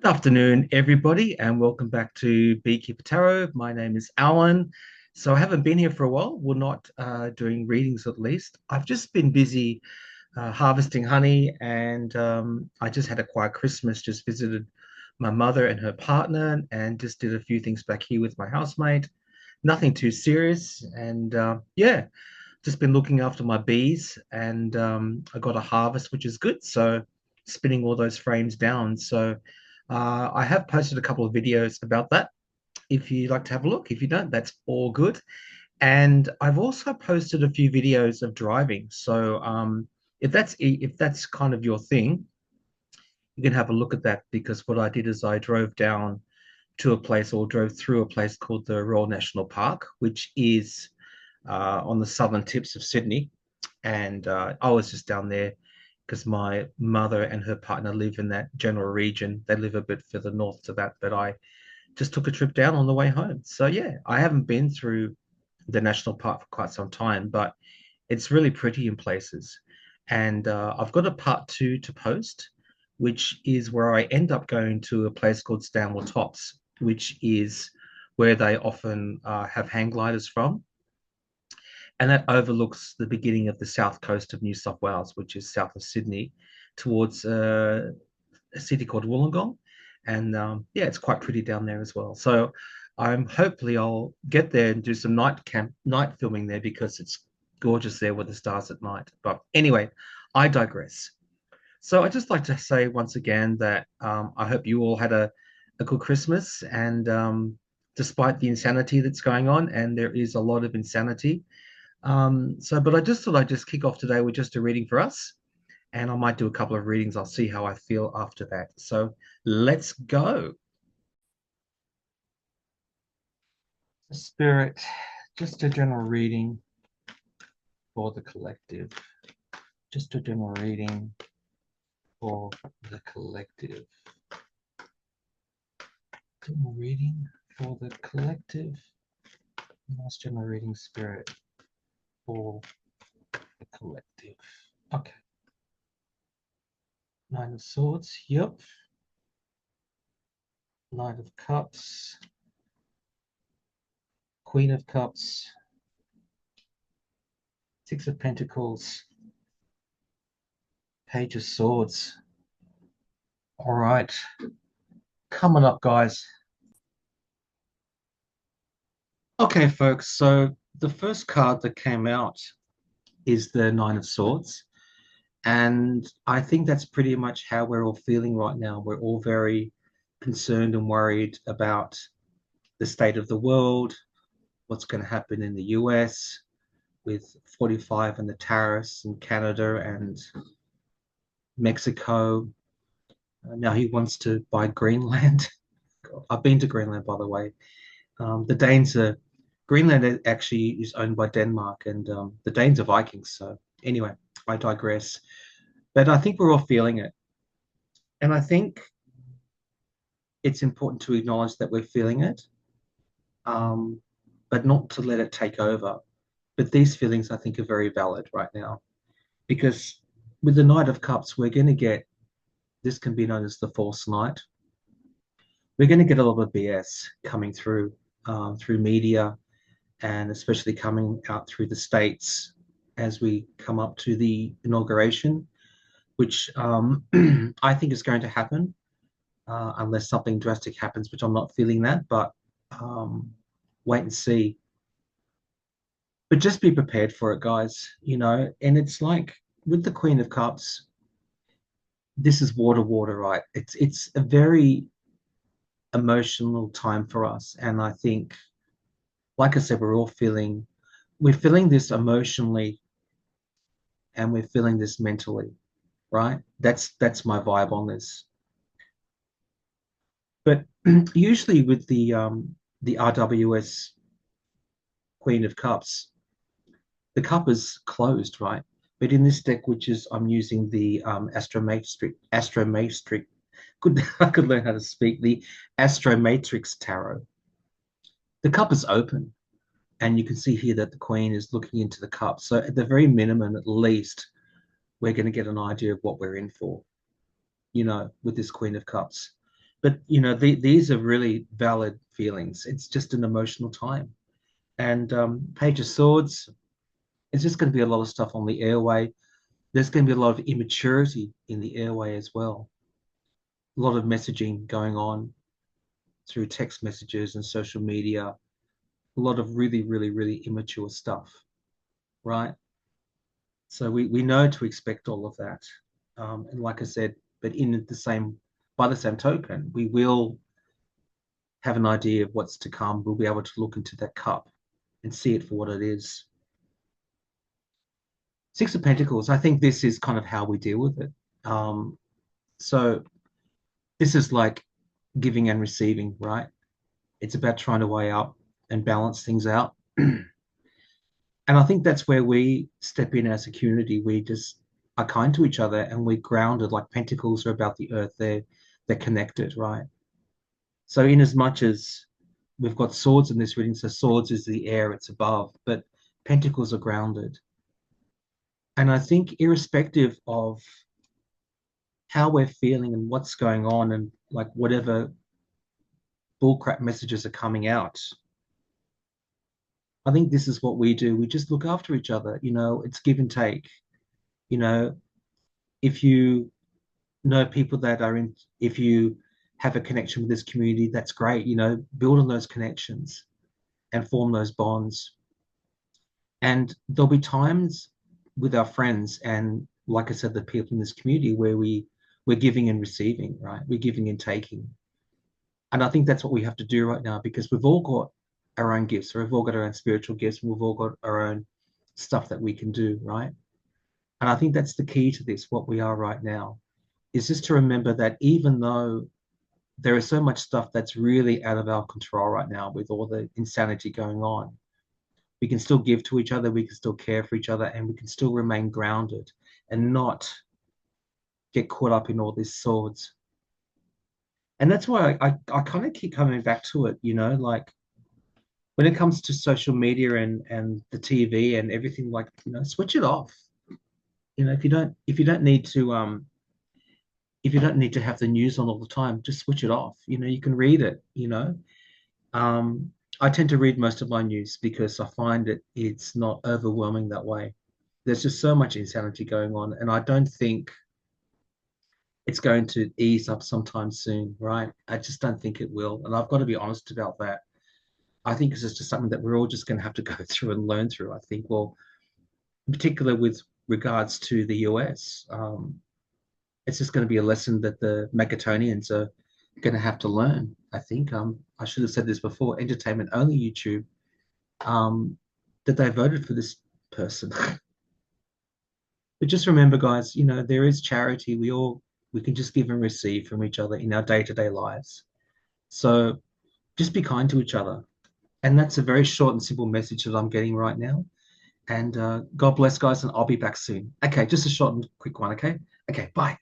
Good afternoon, everybody, and welcome back to Beekeeper Tarot. My name is Alan. So I haven't been here for a while. We're not doing readings at least. I've just been busy harvesting honey, and I just had a quiet Christmas. Just visited my mother and her partner, and just did a few things back here with my housemate. Nothing too serious, and yeah, just been looking after my bees, and I got a harvest, which is good. So spinning all those frames down. So I have posted a couple of videos about that. If you'd like to have a look, if you don't, that's all good. And I've also posted a few videos of driving. So if that's kind of your thing, you can have a look at that because what I did is I drove down to a place or drove through a place called the Royal National Park, which is on the southern tips of Sydney. And I was just down there because my mother and her partner live in that general region. They live a bit further north to that, but I just took a trip down on the way home. So yeah, I haven't been through the national park for quite some time, but it's really pretty in places. And I've got a part two to post, which is where I end up going to a place called Stanwell Tops, which is where they often have hang gliders from. And that overlooks the beginning of the south coast of New South Wales, which is south of Sydney, towards a city called Wollongong. And yeah, it's quite pretty down there as well. So I'm hopefully I'll get there and do some night filming there because it's gorgeous there with the stars at night. But anyway, I digress. So I just like to say once again that I hope you all had a good Christmas, and despite the insanity that's going on, and there is a lot of insanity. But I just thought I'd just kick off today with just a reading for us, and I might do a couple of readings. I'll see how I feel after that. So let's go. Spirit, just a general reading for the collective. Just a general reading for the collective. General reading for the collective. Nice general reading, Spirit, for the collective. Okay. Nine of Swords. Yep. Knight of Cups. Queen of Cups. Six of Pentacles. Page of Swords. All right. Coming up, guys. Okay, folks. So the first card that came out is the Nine of Swords. And I think that's pretty much how we're all feeling right now. We're all very concerned and worried about the state of the world, what's going to happen in the US with 45 and the tariffs in Canada and Mexico. Now he wants to buy Greenland. I've been to Greenland, by the way. The Danes are, Greenland actually is owned by Denmark, and the Danes are Vikings. So anyway, I digress. But I think we're all feeling it. And I think it's important to acknowledge that we're feeling it, but not to let it take over. But these feelings, I think, are very valid right now because with the Knight of Cups, we're going to get, this can be known as the false knight. We're going to get a lot of BS coming through media, and especially coming out through the States as we come up to the inauguration, which I think is going to happen unless something drastic happens, which I'm not feeling that, but wait and see. But just be prepared for it, guys, and it's like with the Queen of Cups, this is water, right? It's a very emotional time for us. And I think, like I said, we're feeling this emotionally and we're feeling this mentally, right? That's my vibe on this. But usually with the RWS Queen of Cups, the cup is closed, right? But in this deck, which is I'm using the Astromatrix. I could learn how to speak the Astromatrix Tarot. The cup is open, and you can see here that the Queen is looking into the cup. So at the very minimum, at least, we're going to get an idea of what we're in for, with this Queen of Cups. But these are really valid feelings. It's just an emotional time. And Page of Swords, it's just going to be a lot of stuff on the airway. There's going to be a lot of immaturity in the airway as well. A lot of messaging going on through text messages and social media. A lot of really, really, really immature stuff, right? So we know to expect all of that. And like I said, but by the same token, we will have an idea of what's to come. We'll be able to look into that cup and see it for what it is. Six of Pentacles, I think this is kind of how we deal with it. So this is like giving and receiving, right? It's about trying to weigh up and balance things out. And I think that's where we step in as a community. We just are kind to each other and we're grounded. Like pentacles are about the earth, they're connected, right? So in as much as we've got swords in this reading, so swords is the air, it's above, but pentacles are grounded. And I think irrespective of how we're feeling and what's going on and like whatever bullcrap messages are coming out, I think this is what we do. We just look after each other. It's give and take. You know, if you know people that are in, if you have a connection with this community, that's great. Build on those connections and form those bonds. And there'll be times with our friends and, like I said, the people in this community where we're giving and receiving, right? We're giving and taking. And I think that's what we have to do right now because we've all got our own gifts, or we've all got our own spiritual gifts, and we've all got our own stuff that we can do, right? And I think that's the key to this, what we are right now, is just to remember that even though there is so much stuff that's really out of our control right now with all the insanity going on, we can still give to each other, we can still care for each other, and we can still remain grounded and not get caught up in all these swords. And that's why I kind of keep coming back to it, like when it comes to social media and the TV and everything, like, switch it off. If you don't need to have the news on all the time, just switch it off. You can read it. Um, I tend to read most of my news because I find it's not overwhelming that way. There's just so much insanity going on, and I don't think it's going to ease up sometime soon, right? I just don't think it will. And I've got to be honest about that. I think this is just something that we're all just going to have to go through and learn through. I think, well, in particular with regards to the US, it's just going to be a lesson that the Megatonians are going to have to learn. I think I should have said this before. Entertainment only YouTube, um, that they voted for this person. But just remember, guys, there is charity. We can just give and receive from each other in our day-to-day lives. So just be kind to each other. And that's a very short and simple message that I'm getting right now. And God bless, guys, and I'll be back soon. Okay, just a short and quick one, okay? Okay, bye.